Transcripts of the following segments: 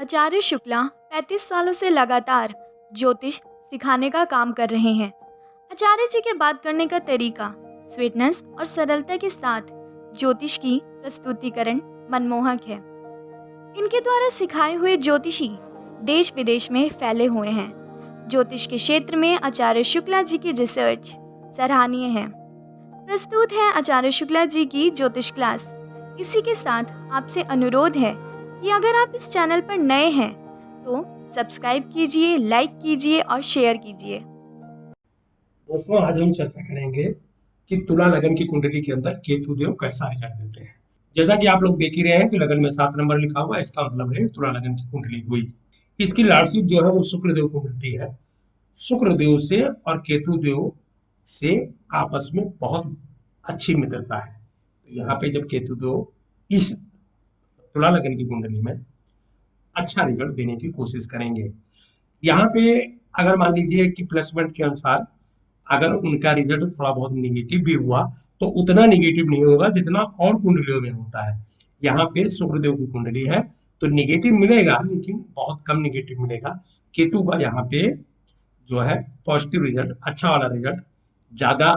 आचार्य शुक्ला 35 सालों से लगातार ज्योतिष सिखाने का काम कर रहे हैं। आचार्य जी के बात करने का तरीका, स्वीटनेस और सरलता के साथ ज्योतिष की प्रस्तुतिकरण मनमोहक है। इनके द्वारा सिखाए हुए ज्योतिषी देश विदेश में फैले हुए हैं। ज्योतिष के क्षेत्र में आचार्य शुक्ला जी की रिसर्च सराहनीय है। प्रस्तुत है आचार्य शुक्ला जी की ज्योतिष क्लास। इसी के साथ आपसे अनुरोध है कि अगर आप इस चैनल पर नए हैं तो सब्सक्राइब कीजिए, लाइक कीजिए और शेयर कीजिए। दोस्तों, आज हम चर्चा करेंगे कि तुला लगन की कुंडली के अंदर केतु देव कैसा रिजल्ट देते हैं। जैसा कि आप लोग देख ही रहे हैं कि लगन में 7 नंबर लिखा हुआ है, इसका मतलब है तुला लगन की कुंडली हुई। इसकी लॉर्डशिप जो है वो शुक्र देव को मिलती है। शुक्र देव से और केतु देव से आपस में बहुत अच्छी मित्रता है। तो यहाँ पे जब केतु देव इस तुला लगन की कुंडली में अच्छा रिजल्ट देने की कोशिश करेंगे। यहाँ पे अगर मान लीजिए कि प्लेसमेंट के अनुसार अगर उनका रिजल्ट थोड़ा बहुत निगेटिव भी हुआ तो उतना निगेटिव नहीं होगा जितना और कुंडलियों में होता है। यहाँ पे शुक्रदेव की कुंडली है तो निगेटिव मिलेगा, लेकिन बहुत कम निगेटिव मिलेगा। केतु का यहाँ पे जो है पॉजिटिव रिजल्ट, अच्छा वाला रिजल्ट ज्यादा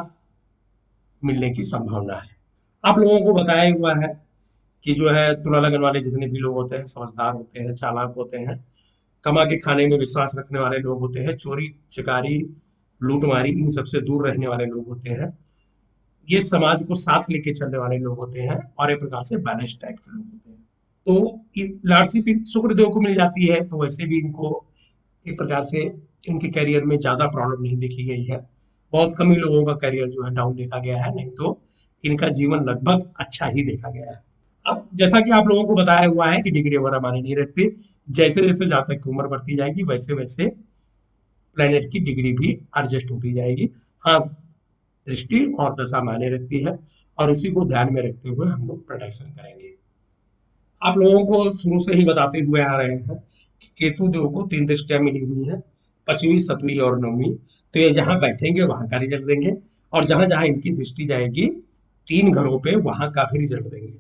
मिलने की संभावना है। आप लोगों को बताया हुआ है कि जो है तुला लगन वाले जितने भी लोग होते हैं समझदार होते हैं, चालाक होते हैं, कमा के खाने में विश्वास रखने वाले लोग होते हैं, चोरी चकारी लूटमारी इन सबसे दूर रहने वाले लोग होते हैं, ये समाज को साथ लेके चलने वाले लोग होते हैं और एक प्रकार से बैलेंस टाइप के लोग होते हैं। तो लॉर्डशिप शुक्रदेव को मिल जाती है तो वैसे भी इनको एक प्रकार से इनके करियर में ज्यादा प्रॉब्लम नहीं देखी गई है। बहुत कम ही लोगों का करियर जो है डाउन देखा गया है, नहीं तो इनका जीवन लगभग अच्छा ही देखा गया है। अब जैसा कि आप लोगों को बताया हुआ है कि डिग्री वगैरह माने नहीं रखती, जैसे जैसे जातक की उम्र बढ़ती जाएगी वैसे वैसे प्लेनेट की डिग्री भी एडजस्ट होती जाएगी। हाँ, दृष्टि और दशा मायने रखती है और उसी को ध्यान में रखते हुए हम लोग प्रोटेक्शन करेंगे। आप लोगों को शुरू से ही बताते हुए आ रहे हैं कि केतु देव को 3 दृष्टियां मिली हुई हैं, 5वीं 7वीं और 9वीं। तो ये जहां बैठेंगे वहां का रिजल्ट देंगे और जहां जहां इनकी दृष्टि जाएगी 3 घरों पे वहां का भी रिजल्ट देंगे।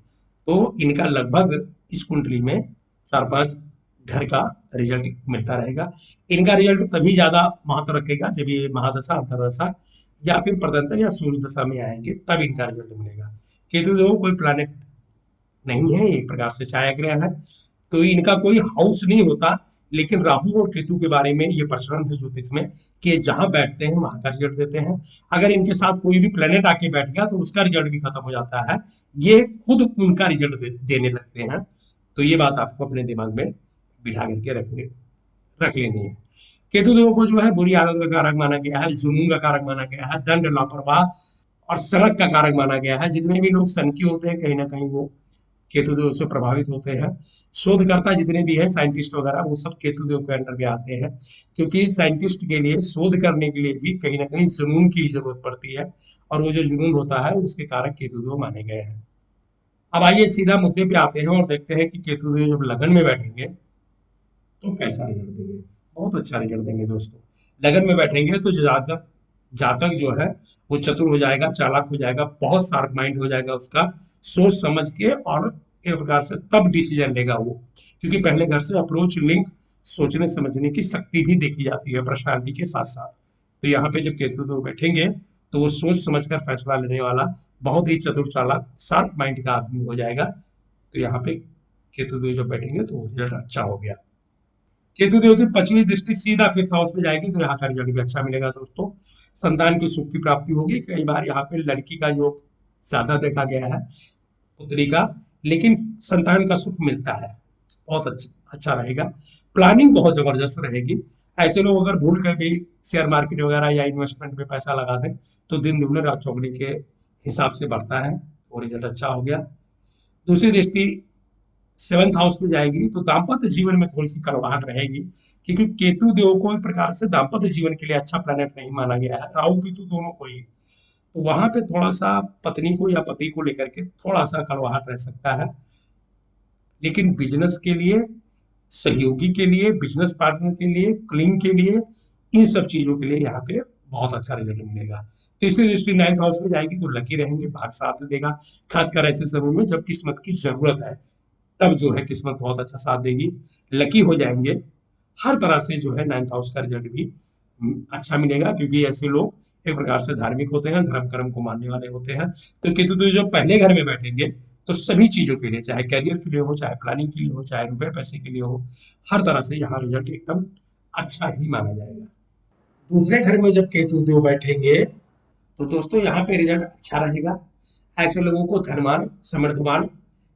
तो इनका लगभग इस कुंडली में 4-5 घर का रिजल्ट मिलता रहेगा। इनका रिजल्ट तभी ज्यादा महत्व रखेगा जब ये महादशा, अंतरदशा या फिर प्रदंतर या सूर्य दशा में आएंगे, तब इनका रिजल्ट मिलेगा। केतु देव कोई प्लानिट नहीं है, एक प्रकार से छाया ग्रह है, तो इनका कोई हाउस नहीं होता। लेकिन राहु और केतु के बारे में ये प्रचलन है ज्योतिष में कि जहां बैठते हैं वहां का रिजल्ट देते हैं। अगर इनके साथ कोई भी प्लेनेट आके बैठ गया तो उसका रिजल्ट भी खत्म हो जाता है, ये खुद उनका रिजल्ट देने लगते हैं। तो ये बात आपको अपने दिमाग में बिठा करके रख लेनी है। केतु देव को जो है बुरी आदत का कारक माना गया है, जुनून का कारक माना गया है, दंड, लापरवाह और सड़क का कारक माना गया है। जितने भी लोग सनकी होते हैं कहीं ना कहीं वो केतुदेव से प्रभावित होते हैं। शोधकर्ता जितने भी हैं, साइंटिस्ट वगैरह, वो सब केतुदेव के अंडर में आते हैं, क्योंकि साइंटिस्ट के लिए शोध करने के लिए भी कहीं ना कहीं जुनून की जरूरत पड़ती है और वो जो जुनून होता है उसके कारक केतुदेव माने गए हैं। अब आइए सीधा मुद्दे पे आते हैं और देखते हैं कि केतुदेव जब लगन में बैठेंगे तो कैसा रिजल्ट देंगे। बहुत अच्छा रिजल्ट देंगे दोस्तों। लगन में बैठेंगे तो जातक जातक जो है वो चतुर हो जाएगा, चालाक हो जाएगा, बहुत शार्प माइंड हो जाएगा उसका, सोच समझ के और एक प्रकार से तब डिसीजन लेगा वो, क्योंकि पहले घर से अप्रोच, लिंक, सोचने समझने की शक्ति भी देखी जाती है पर्सनालिटी के साथ साथ। तो यहाँ पे जब केतु तो बैठेंगे तो वो सोच समझकर फैसला लेने वाला बहुत ही चतुर, चालाक, शार्प माइंड का आदमी हो जाएगा। तो यहाँ पे केतु जब बैठेंगे तो रिजल्ट अच्छा हो गया। केतुदेव की 5वीं दृष्टि सीधा 5th हाउस में जाएगी तो यहाँ का रिजल्ट भी अच्छा मिलेगा दोस्तों। संतान की सुख की प्राप्ति होगी। कई बार यहाँ पे लड़की का योग ज्यादा देखा गया है, पुत्री का, लेकिन संतान का सुख मिलता है, बहुत अच्छा रहेगा। प्लानिंग बहुत जबरदस्त रहेगी। ऐसे लोग अगर भूल कर भी शेयर मार्केट वगैरह या इन्वेस्टमेंट में पैसा लगा दें तो दिन दुगने रात चौगुने के हिसाब से बढ़ता है और रिजल्ट अच्छा हो गया। दूसरी दृष्टि 7th हाउस में जाएगी तो दाम्पत्य जीवन में थोड़ी सी कड़वाहट रहेगी, क्योंकि केतु देव को एक प्रकार से दाम्पत्य जीवन के लिए अच्छा प्लेनेट नहीं माना गया है, राहु केतु दोनों को ही। तो वहां पे थोड़ा सा पत्नी को या पति को लेकर के थोड़ा सा कड़वाहट रह सकता है। लेकिन बिजनेस के लिए, सहयोगी के लिए, बिजनेस पार्टनर के लिए, क्लिंग के लिए, इन सब चीजों के लिए यहाँ पे बहुत अच्छा रिजल्ट मिलेगा। तीसरी दृष्टि 9th हाउस में जाएगी तो लकी रहेंगे, भाग साथ देगा, खासकर ऐसे समय में जब किस्मत की जरूरत है। तब जो है किस्मत बहुत अच्छा साथ देगी, लकी हो जाएंगे। हर तरह से जो है 9th हाउस का रिजल्ट भी अच्छा मिलेगा, क्योंकि ऐसे लोग एक प्रकार से धार्मिक होते हैं, धर्म कर्म को मानने वाले होते हैं। तो केतु तो जो पहले घर में बैठेंगे तो सभी चीजों के लिए, चाहे कैरियर के लिए हो, चाहे प्लानिंग के लिए हो, चाहे रुपए पैसे के लिए हो, हर तरह से यहाँ रिजल्ट एकदम अच्छा ही माना जाएगा। दूसरे घर में जब केतु देव बैठेंगे तो दोस्तों यहाँ पे रिजल्ट अच्छा रहेगा। ऐसे लोगों को धनवान, समृद्धवान,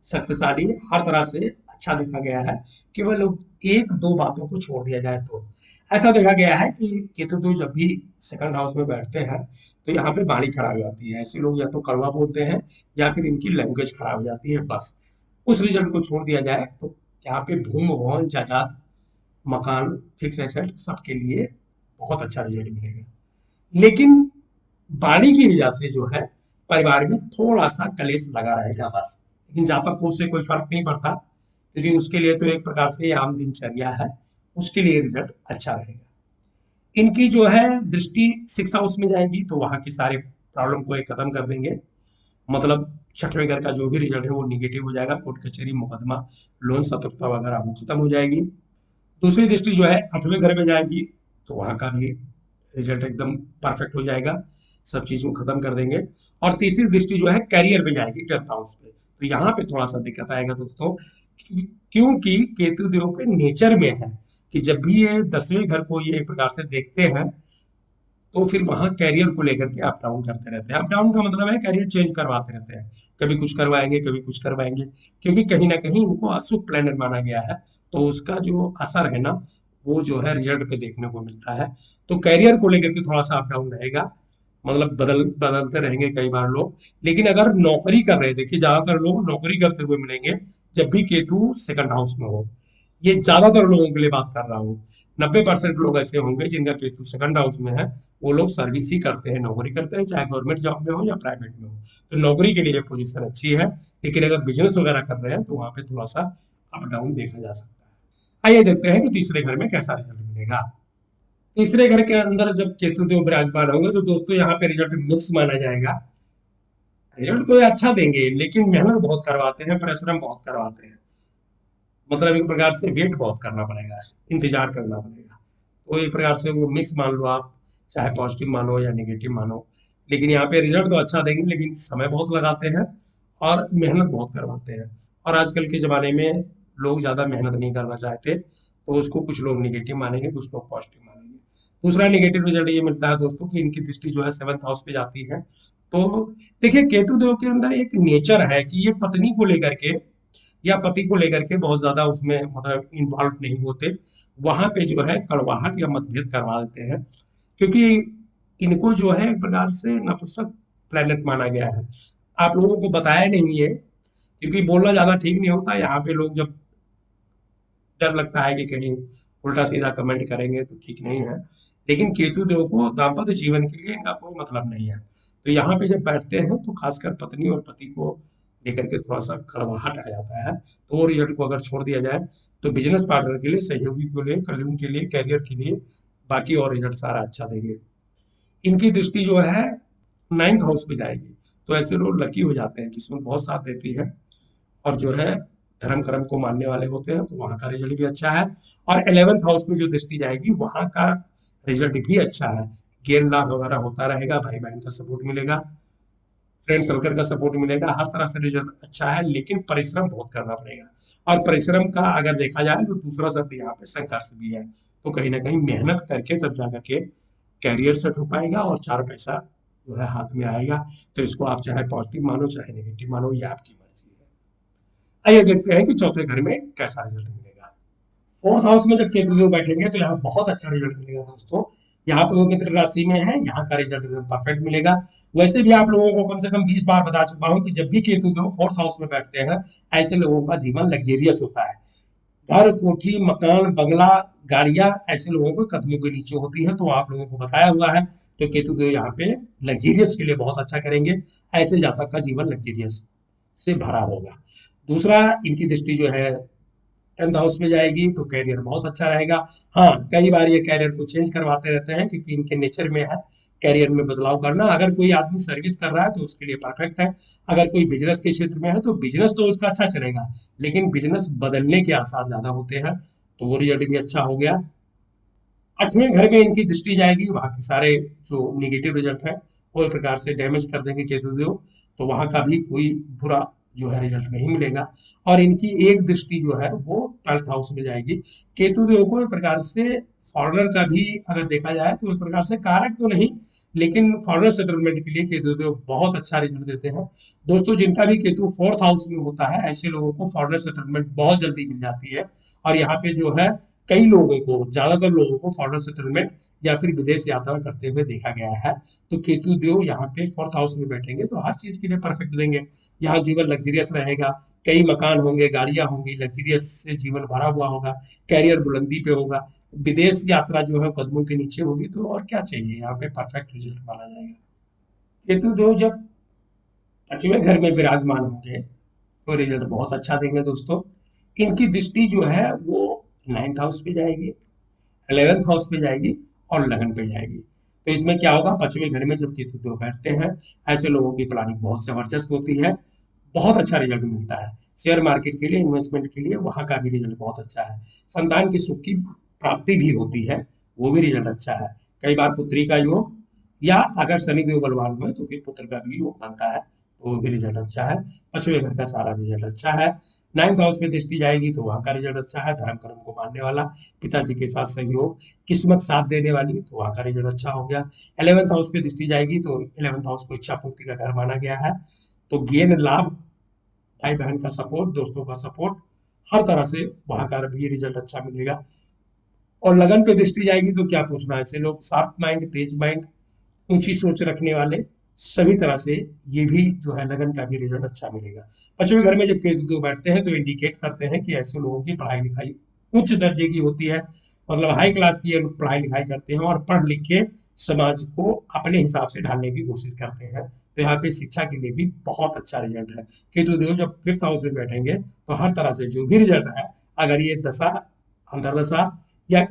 शक्तिशाली, हर तरह से अच्छा देखा गया है। केवल लोग एक दो बातों को छोड़ दिया जाए तो ऐसा देखा गया है कि केतु देव जब भी सेकंड हाउस में बैठते हैं तो यहाँ पे वाणी खराब हो जाती है। ऐसे लोग या तो कड़वा बोलते हैं या फिर इनकी लैंग्वेज खराब हो जाती है। बस उस रिजल्ट को छोड़ दिया जाए तो यहाँ पे भूमि, भवन, जायदाद, मकान, फिक्स एसेट सबके लिए बहुत अच्छा रिजल्ट मिलेगा। लेकिन वाणी की वजह से जो है परिवार में थोड़ा सा कलेश लगा रहेगा बस। लेकिन जातक को उससे कोई फर्क नहीं पड़ता, क्योंकि उसके लिए तो एक प्रकार से ये आम दिनचर्या है, उसके लिए रिजल्ट अच्छा रहेगा। इनकी जो है दृष्टि 6 हाउस में जाएगी तो वहां की सारे प्रॉब्लम को ये खत्म कर देंगे। मतलब छठवें घर का जो भी रिजल्ट है वो निगेटिव हो जाएगा, कोर्ट कचहरी, मुकदमा, लोन सतर्कता वगैरह वो खत्म हो जाएगी। दूसरी दृष्टि जो है 8वें घर में जाएगी तो वहां का भी रिजल्ट एकदम परफेक्ट हो जाएगा, सब चीज को खत्म कर देंगे। और तीसरी दृष्टि जो है कैरियर पे जाएगी 10th हाउस पे, तो यहाँ पे थोड़ा सा दिक्कत आएगा दोस्तों, क्योंकि केतु देव के नेचर में है कि जब भी ये 10वें घर को ये एक प्रकार से देखते हैं तो फिर वहां कैरियर को लेकर के अप डाउन करते रहते हैं। अप डाउन का मतलब है कैरियर चेंज करवाते रहते हैं, कभी कुछ करवाएंगे कभी कुछ करवाएंगे, क्योंकि कहीं ना कहीं उनको अशुभ प्लेनेट माना गया है। तो उसका जो असर है ना वो जो है रिजल्ट पे देखने को मिलता है। तो कैरियर को लेकर के थोड़ा सा अप डाउन रहेगा, मतलब बदलते रहेंगे कई बार लोग। लेकिन अगर नौकरी कर रहे, देखिए ज्यादातर लोग नौकरी करते हुए मिलेंगे जब भी केतु सेकंड हाउस में हो। ये ज्यादातर लोगों के लिए बात कर रहा हूँ। 90% लोग ऐसे होंगे जिनका केतु सेकंड हाउस में है, वो लोग सर्विस ही करते हैं, नौकरी करते हैं, चाहे गवर्नमेंट जॉब में हो या प्राइवेट में हो। तो नौकरी के लिए पोजीशन अच्छी है। लेकिन अगर बिजनेस वगैरह कर रहे हैं तो वहां पे थोड़ा सा अप डाउन देखा जा सकता है। आइए देखते हैं कि तीसरे घर में कैसा रिजल्ट मिलेगा। तीसरे घर के अंदर जब केतु देव विराजमान होंगे तो दोस्तों यहाँ पे रिजल्ट मिक्स माना जाएगा। रिजल्ट तो ये अच्छा देंगे लेकिन मेहनत बहुत करवाते हैं, परिश्रम बहुत करवाते हैं। मतलब एक प्रकार से वेट बहुत करना पड़ेगा, इंतजार करना पड़ेगा। तो एक प्रकार से वो मिक्स मान लो आप, चाहे पॉजिटिव मानो या नेगेटिव मानो। लेकिन यहाँ पे रिजल्ट तो अच्छा देंगे लेकिन समय बहुत लगाते हैं और मेहनत बहुत करवाते हैं। और आजकल के जमाने में लोग ज्यादा मेहनत नहीं करना चाहते, तो उसको कुछ लोग निगेटिव मानेंगे, कुछ लोग पॉजिटिव मानेंगे। दूसरा निगेटिव रिजल्ट ये मिलता है दोस्तों कि इनकी दृष्टि जो है 7th हाउस पे जाती है। तो देखिए केतु देव के अंदर एक नेचर है कि ये पत्नी को लेकर के या पति को लेकर के बहुत ज्यादा उसमें मतलब इन्वॉल्व नहीं होते। वहां पे जो है कड़वाहट या मतभेद करवा देते हैं, क्योंकि इनको जो है एक प्रकार से नपुंसक प्लेनेट माना गया है। आप लोगों को बताया नहीं है, क्योंकि बोलना ज्यादा ठीक नहीं होता। यहाँ पे लोग जब डर लगता है कि कहीं उल्टा सीधा कमेंट करेंगे तो ठीक नहीं है। लेकिन केतु देव को दाम्पत्य जीवन के लिए इनका कोई मतलब नहीं है। तो यहाँ पे जब बैठते हैं तो खासकर पत्नी और पति को लेकर के थोड़ा सा कड़वाहट आ जाता है। तो वो रिजल्ट को अगर छोड़ दिया जाए तो बिजनेस पार्टनर के लिए, सहयोगी के लिए, कलीग के लिए, कैरियर के लिए बाकी और रिजल्ट सारा अच्छा देंगे। इनकी दृष्टि जो है 9th हाउस पे जाएगी तो ऐसे लोग लकी हो जाते हैं, किस्मत बहुत साथ देती है। और जो है धर्म कर्म को मानने वाले होते हैं तो वहां का रिजल्ट भी अच्छा है। और 11th हाउस में जो दृष्टि जाएगी वहां का रिजल्ट भी अच्छा है। गेन लाभ वगैरह होता रहेगा, भाई बहन का सपोर्ट मिलेगा, फ्रेंड सर्कल का सपोर्ट मिलेगा, हर तरह से रिजल्ट अच्छा है। लेकिन परिश्रम बहुत करना पड़ेगा, और परिश्रम का अगर देखा जाए तो दूसरा शब्द यहाँ पे संघर्ष भी है। तो कहीं ना कहीं मेहनत करके तब जाकर के कैरियर सेट हो पाएगा और 4 पैसा जो है हाथ में आएगा। तो इसको आप चाहे पॉजिटिव मानो चाहे नेगेटिव मानो, ये आपकी मर्जी है। आइए देखते हैं कि चौथे घर में कैसा रिजल्ट मिलेगा। 4th हाउस में जब केतु देव बैठेंगे तो यहाँ बहुत अच्छा रिजल्ट मिलेगा दोस्तों। यहाँ पे वो मित्र राशि में है, यहाँ का रिजल्ट एकदम परफेक्ट मिलेगा। वैसे भी आप लोगों को कम से कम 20 बार बता चुका हूँ कि जब भी केतु देव 4th हाउस में बैठते हैं ऐसे लोगों का जीवन लग्जेरियस होता है। घर, कोठी, मकान, बंगला, गाड़ियां ऐसे लोगों के कदमों के नीचे होती है। तो आप लोगों को बताया हुआ है तो केतु देव यहाँ पे लग्जेरियस के लिए बहुत अच्छा करेंगे। ऐसे जातक का जीवन लग्जेरियस से भरा होगा। दूसरा, इनकी दृष्टि जो है 10th हाउस में जाएगी तो कैरियर बहुत अच्छा रहेगा। हाँ, कई बार ये कैरियर को चेंज करवाते रहते हैं क्योंकि इनके नेचर में है कैरियर में बदलाव करना। अगर कोई आदमी सर्विस कर रहा है तो उसके लिए परफेक्ट है। अगर कोई बिजनेस के क्षेत्र में है तो बिजनेस तो उसका अच्छा चलेगा, लेकिन बिजनेस बदलने के आसार ज्यादा होते हैं, तो वो रिजल्ट भी अच्छा हो गया। 8वें घर में इनकी दृष्टि जाएगी, वहां के सारे जो निगेटिव रिजल्ट है वो एक प्रकार से डैमेज कर देंगे केतु देव, तो वहां का भी कोई बुरा जो है रिजल्ट नहीं मिलेगा। और इनकी एक दृष्टि जो है वो 12th हाउस में जाएगी। केतु देव को एक प्रकार से फॉरेनर का भी अगर देखा जाए तो एक प्रकार से कारक तो नहीं, लेकिन फॉरेनर सेटलमेंट के लिए केतु देव बहुत अच्छा रिजल्ट देते हैं। दोस्तों, जिनका भी केतु 4th हाउस में होता है ऐसे लोगों को फॉरेनर सेटलमेंट बहुत जल्दी मिल जाती है। और यहाँ पे जो है कई लोगों को, ज्यादातर लोगों को फॉरेन सेटलमेंट या फिर विदेश यात्रा करते हुए देखा गया है। तो केतु देव यहाँ पे 4th हाउस में बैठेंगे तो हर चीज के लिए परफेक्ट देंगे। यहाँ जीवन लग्जरियस रहेगा, कई मकान होंगे, गाड़ियां होंगी, लग्जरियस से जीवन भरा हुआ होगा, कैरियर बुलंदी पे होगा, विदेश यात्रा जो है कदमों के नीचे होगी, तो और क्या चाहिए, यहाँ पे परफेक्ट रिजल्ट माना जाएगा। केतु देव जब 5वें घर में विराजमान होंगे तो रिजल्ट बहुत अच्छा देंगे दोस्तों। इनकी दृष्टि जो है वो 9th हाउस पे जाएगी, 11th हाउस पे जाएगी और लगन पे जाएगी। तो इसमें क्या होगा, 5वें घर में जब केतु देव बैठते हैं ऐसे लोगों की प्लानिंग बहुत जबरदस्त होती है, बहुत अच्छा रिजल्ट मिलता है। शेयर मार्केट के लिए, इन्वेस्टमेंट के लिए वहां का भी रिजल्ट बहुत अच्छा है। संतान की सुख की प्राप्ति भी होती है, वो भी रिजल्ट अच्छा है। कई बार पुत्री का योग, या अगर शनिदेव बलवान हुए तो फिर पुत्र का भी योग बनता है, तो वो भी रिजल्ट अच्छा है। 5वें घर का सारा रिजल्ट अच्छा है। 9th हाउस में दृष्टि जाएगी तो वहां का रिजल्ट अच्छा है, धर्म कर्म को मानने वाला, पिताजी के साथ सहयोग, किस्मत साथ देने वाली, तो वहां का रिजल्ट अच्छा हो गया। 11th हाउस पे दृष्टि जाएगी तो 11th हाउस को इच्छा पूर्ति का घर माना गया है, तो ज्ञान लाभ, भाई बहन का सपोर्ट, दोस्तों का सपोर्ट, हर तरह से वहां का भी रिजल्ट अच्छा मिलेगा। और लगन पे दृष्टि जाएगी तो क्या पूछना है, ऐसे लोग शार्प माइंड, तेज माइंड, ऊंची सोच रखने वाले, सभी तरह से ये भी जो है लगन का भी रिजल्ट अच्छा मिलेगा। 5वें घर में जब केतु देव बैठते हैं तो इंडिकेट करते हैं कि ऐसे लोगों की पढ़ाई लिखाई उच्च दर्जे की होती है, मतलब हाई क्लास की ये लोग पढ़ाई लिखाई करते हैं और पढ़ लिख के समाज को अपने हिसाब से ढालने की कोशिश करते हैं। तो यहाँ पे शिक्षा के लिए भी बहुत अच्छा रिजल्ट है। केतु देव जब 5th हाउस में बैठेंगे तो हर तरह से जो भी रिजल्ट है, अगर ये दशा, अंतरदशा या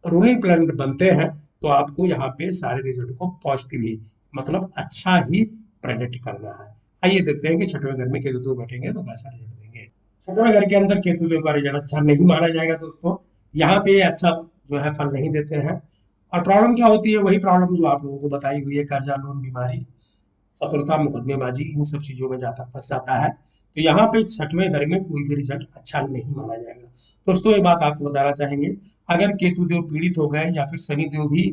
रूलिंग प्लान बनते हैं तो आपको यहाँ पे सारे रिजल्ट को पॉजिटिव ही, मतलब अच्छा ही प्रेडिक्ट करना है। आइए देखते हैं कि 6वें घर में केतु देव बैठेंगे तो कैसा रिजल्ट देंगे। 6वें घर के अंदर केतु देव का रिजल्ट अच्छा नहीं माना जाएगा दोस्तों। यहाँ पे अच्छा जो है फल नहीं देते हैं। और प्रॉब्लम क्या होती है, वही प्रॉब्लम जो आप लोगों को बताई हुई है, कर्जा, लोन, बीमारी, शत्रुता, मुकदमेबाजी, इन सब चीजों में जाता फंस जाता है। तो यहाँ पे 6वें घर में कोई भी रिजल्ट अच्छा नहीं माना जाएगा। दोस्तों, ये बात आपको बताना चाहेंगे, अगर केतु देव पीड़ित हो गए या फिर शनि देव भी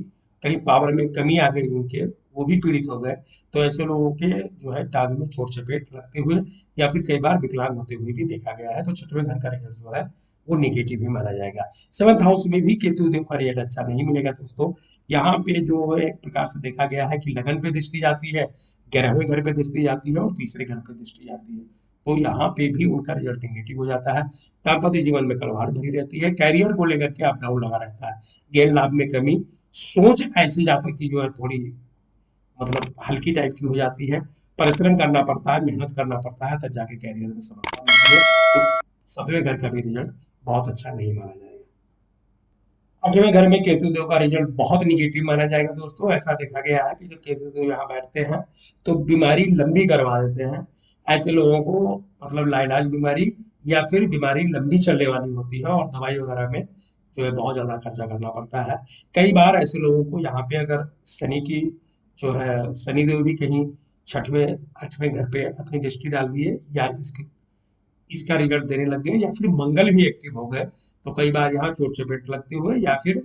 कहीं पावर में कमी आ गई उनके, वो भी पीड़ित हो गए, तो ऐसे लोगों के जो है टांग में चोट चपेट लगते हुए या फिर कई बार विकलांग होते हुए भी देखा गया है। तो 6वें घर का रिजल्ट जो है वो निगेटिव ही माना जाएगा। 7th हाउस में भी केतु देव का रिजल्ट अच्छा नहीं मिलेगा दोस्तों। यहाँ पे जो है एक प्रकार से देखा गया है कि लगन पे दृष्टि जाती है, 11वें घर पे दृष्टि जाती है और तीसरे घर पे दृष्टि जाती है, तो यहाँ पे भी उनका रिजल्ट नेगेटिव हो जाता है। दाम्पत्य जीवन में कड़वाहट भरी रहती है, कैरियर को लेकर के अप डाउन लगा रहता है, गेन लाभ में कमी, सोच ऐसी जातक की जो है थोड़ी मतलब हल्की टाइप की हो जाती है, परिश्रम करना पड़ता है, मेहनत करना पड़ता है, तब जाके कैरियर में सफलता मिलती है। तो 7वें घर का भी रिजल्ट बहुत अच्छा नहीं माना जाएगा। 8वें घर में केतु देव का रिजल्ट बहुत निगेटिव माना जाएगा दोस्तों। ऐसा देखा गया है कि जब केतु देव यहाँ बैठते हैं तो बीमारी लंबी करवा देते हैं। ऐसे लोगों को मतलब लाइलाज बीमारी या फिर बीमारी लंबी चलने वाली होती है और दवाई वगैरह में जो है बहुत ज्यादा खर्चा करना पड़ता है। कई बार ऐसे लोगों को यहाँ पे अगर शनि की जो है, शनि देव भी कहीं 6वें 8वें घर पे अपनी दृष्टि डाल दिए या इसका रिजल्ट देने लग गए या फिर मंगल भी एक्टिव हो गए, तो कई बार यहाँ चोट चपेट लगते हुए या फिर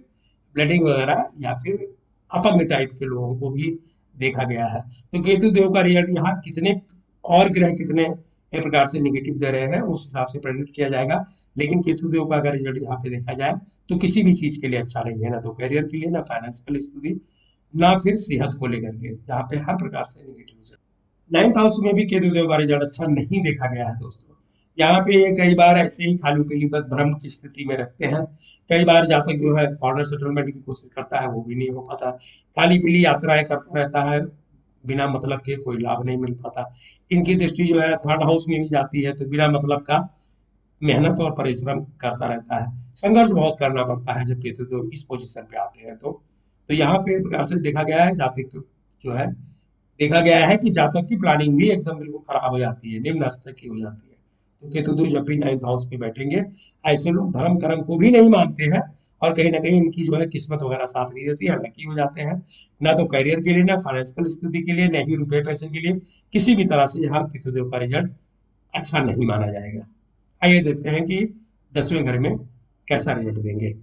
ब्लीडिंग वगैरह या फिर अपंग टाइप के लोगों को भी देखा गया है। तो केतु देव का रिजल्ट यहाँ कितने और ग्रह कितने एक प्रकार से निगेटिव दे रहे हैं उस हिसाब से प्रेडिक्ट किया जाएगा। लेकिन केतु देव का अगर रिजल्ट यहाँ पे देखा जाए तो किसी भी चीज के लिए अच्छा नहीं है, ना तो करियर के लिए, ना फाइनेंशियल स्थिति, ना फिर सेहत को लेकर के, यहाँ पे हर प्रकार से निगेटिव रिजल्ट। 9th हाउस में भी केतु देव का रिजल्ट अच्छा नहीं देखा गया है दोस्तों। यहाँ पे ये कई बार ऐसे ही खाली पीली बस भ्रम की स्थिति में रखते हैं। कई बार जातक जो है फॉरेन सेटलमेंट की कोशिश करता है, वो भी नहीं हो पाता। खाली पीली यात्राएं करता रहता है, बिना मतलब के कोई लाभ नहीं मिल पाता। इनकी दृष्टि जो है 3rd हाउस में भी जाती है तो बिना मतलब का मेहनत और परिश्रम करता रहता है, संघर्ष बहुत करना पड़ता है जब केतु देव इस पोजीशन पे आते हैं तो यहाँ पे एक प्रकार से देखा गया है जातक जो है देखा गया है कि जातक की प्लानिंग भी एकदम बिल्कुल खराब हो जाती है, निम्न स्तर की हो जाती है। तो केतु देव जब भी 9th हाउस में बैठेंगे, ऐसे लोग धर्म कर्म को भी नहीं मानते हैं और कहीं ना कहीं इनकी जो है किस्मत वगैरह साथ नहीं देती है, लकी हो जाते हैं। ना तो करियर के लिए, ना फाइनेंशियल स्थिति के लिए, न ही रुपए पैसे के लिए, किसी भी तरह से यहाँ केतु देव का रिजल्ट अच्छा नहीं माना जाएगा। आइए देखते हैं कि 10वें घर में कैसा रिजल्ट देंगे।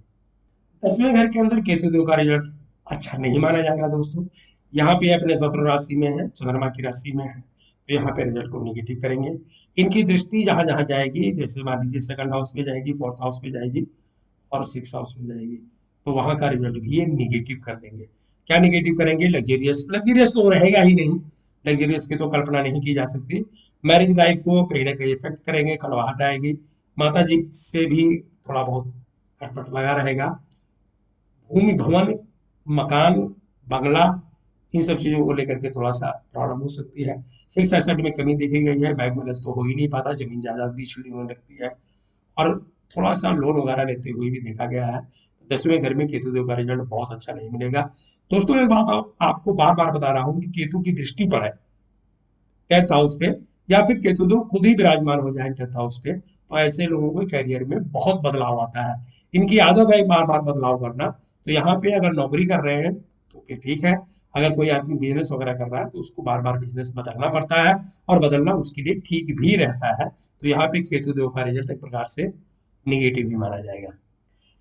10वें घर के अंदर केतु देव का रिजल्ट अच्छा नहीं माना जाएगा दोस्तों। यहाँ पे अपने शत्रु राशि में है, चंद्रमा की राशि में है, तो यहाँ पे रिजल्ट को निगेटिव करेंगे। इनकी दृष्टि जहां जहां जाएगी, जैसे मान लीजिए सेकंड हाउस में जाएगी, फोर्थ हाउस में जाएगी और सिक्स हाउस में जाएगी, तो वहां का रिजल्ट भी ये निगेटिव कर देंगे। क्या निगेटिव करेंगे? लग्जरियस, लग्जरियस तो रहेगा ही नहीं, लग्जरियस की तो कल्पना नहीं की जा सकती। मैरिज लाइफ को कहीं ना कहीं इफेक्ट करेंगे, कड़वाहट आएगी, माता जी से भी थोड़ा बहुत खटपट लगा रहेगा। भूमि, भवन, मकान, बंगला, इन सब चीजों को लेकर के थोड़ा सा प्रॉब्लम हो सकती है। फिक्स एसेट में कमी देखी गई है, बैंक बैलेंस तो हो ही नहीं पाता, जमीन जायदाद भी छीनी होने लगती है और थोड़ा सा लोन वगैरह लेते हुए भी देखा गया है। 10वें घर में केतु देव का रिजल्ट बहुत अच्छा नहीं मिलेगा। दोस्तों एक बात आपको बार बार बता रहा हूँ कि केतु की दृष्टि पर है 10th हाउस पे, या फिर केतु देव खुद ही विराजमान हो जाए 10th हाउस पे, तो ऐसे लोगों को करियर में बहुत बदलाव आता है। इनकी आदत है बार बार बदलाव करना। तो यहाँ पे अगर नौकरी कर रहे हैं तो फिर ठीक है, अगर कोई आदमी बिजनेस वगैरह कर रहा है तो उसको बार बार बिजनेस बदलना पड़ता है और बदलना उसके लिए ठीक भी रहता है। तो यहाँ पे केतु देव का रिजल्ट एक प्रकार से निगेटिव ही माना जाएगा।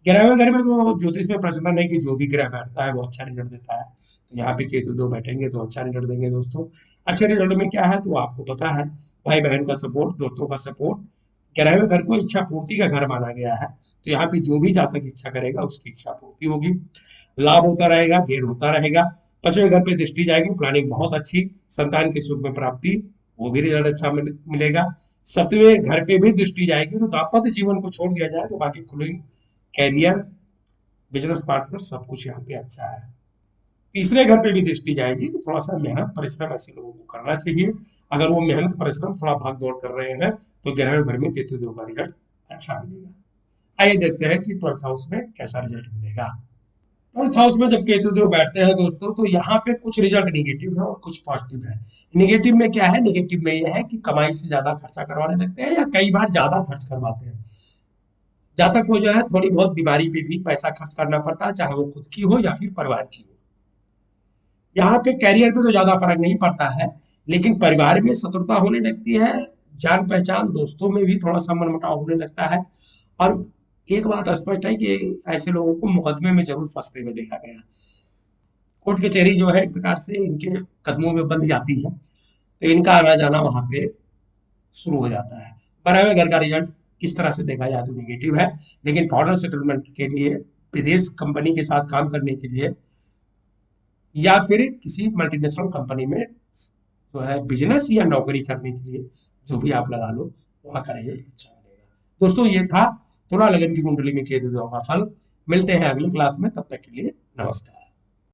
11वें घर में तो ज्योतिष में प्रचलन है कि जो भी ग्रह बैठता है वो अच्छा रिजल्ट देता है, तो यहाँ पे केतु दो बैठेंगे तो अच्छा रिजल्ट देंगे दोस्तों। अच्छे रिजल्ट में क्या है तो आपको पता है, भाई बहन का सपोर्ट, दोस्तों का सपोर्ट। 11वें घर को इच्छा पूर्ति का घर माना गया है, तो यहाँ पे जो भी जातक इच्छा करेगा उसकी इच्छा पूर्ति होगी, लाभ होता रहेगा, गेन होता रहेगा। 5वें घर पे दृष्टि जाएगी, प्लानिंग बहुत अच्छी, संतान के सुख में प्राप्ति, वो भी रिजल्ट अच्छा मिलेगा। 7वें घर पे भी दृष्टि जाएगी, तो दाम्पत्य जीवन को छोड़ दिया जाए तो बाकी खुले कैरियर, बिजनेस पार्टनर, सब कुछ यहाँ पे अच्छा है। तीसरे घर पे भी दृष्टि जाएगी, तो थोड़ा सा मेहनत परिश्रम ऐसे लोगों को करना चाहिए। अगर वो मेहनत परिश्रम थोड़ा भाग दौड़ कर रहे हैं तो 11वें घर में केतु देव का रिजल्ट अच्छा मिलेगा। आइए देखते हैं कि 12th हाउस में कैसा रिजल्ट मिलेगा। 12th हाउस में जब केतु देव बैठते हैं दोस्तों, तो यहाँ पे कुछ रिजल्ट निगेटिव है और कुछ पॉजिटिव है। निगेटिव में क्या है? निगेटिव में यह है कि कमाई से ज्यादा खर्चा करवाने लगते हैं या कई बार ज्यादा खर्च करवाते हैं। जातक को जो है थोड़ी बहुत बीमारी पे भी पैसा खर्च करना पड़ता है, चाहे वो खुद की हो या फिर परिवार की हो। यहाँ पे कैरियर पे तो ज्यादा फर्क नहीं पड़ता है, लेकिन परिवार में शत्रुता होने लगती है, जान पहचान दोस्तों में भी थोड़ा सा मनमुटाव होने लगता है। और एक बात स्पष्ट है कि ऐसे लोगों को मुकदमे में जरूर फंसते हुए देखा गया। कोर्ट कचहरी जो है एक प्रकार से इनके कदमों में बंध जाती है, तो इनका आना जाना वहां पे शुरू हो जाता है। 12वें घर का रिजल्ट किस तरह से देखा जाए तो निगेटिव है, लेकिन फॉरेन सेटलमेंट के लिए, विदेश कंपनी के साथ काम करने के लिए या फिर किसी मल्टीनेशनल कंपनी में जो है बिजनेस या नौकरी करने के लिए जो भी आप लगा लो, वहां का रिजल्ट अच्छा मिलेगा। दोस्तों ये था तुला लगन की कुंडली में केतु देव का फल। मिलते हैं अगली क्लास में, तब तक के लिए नमस्कार।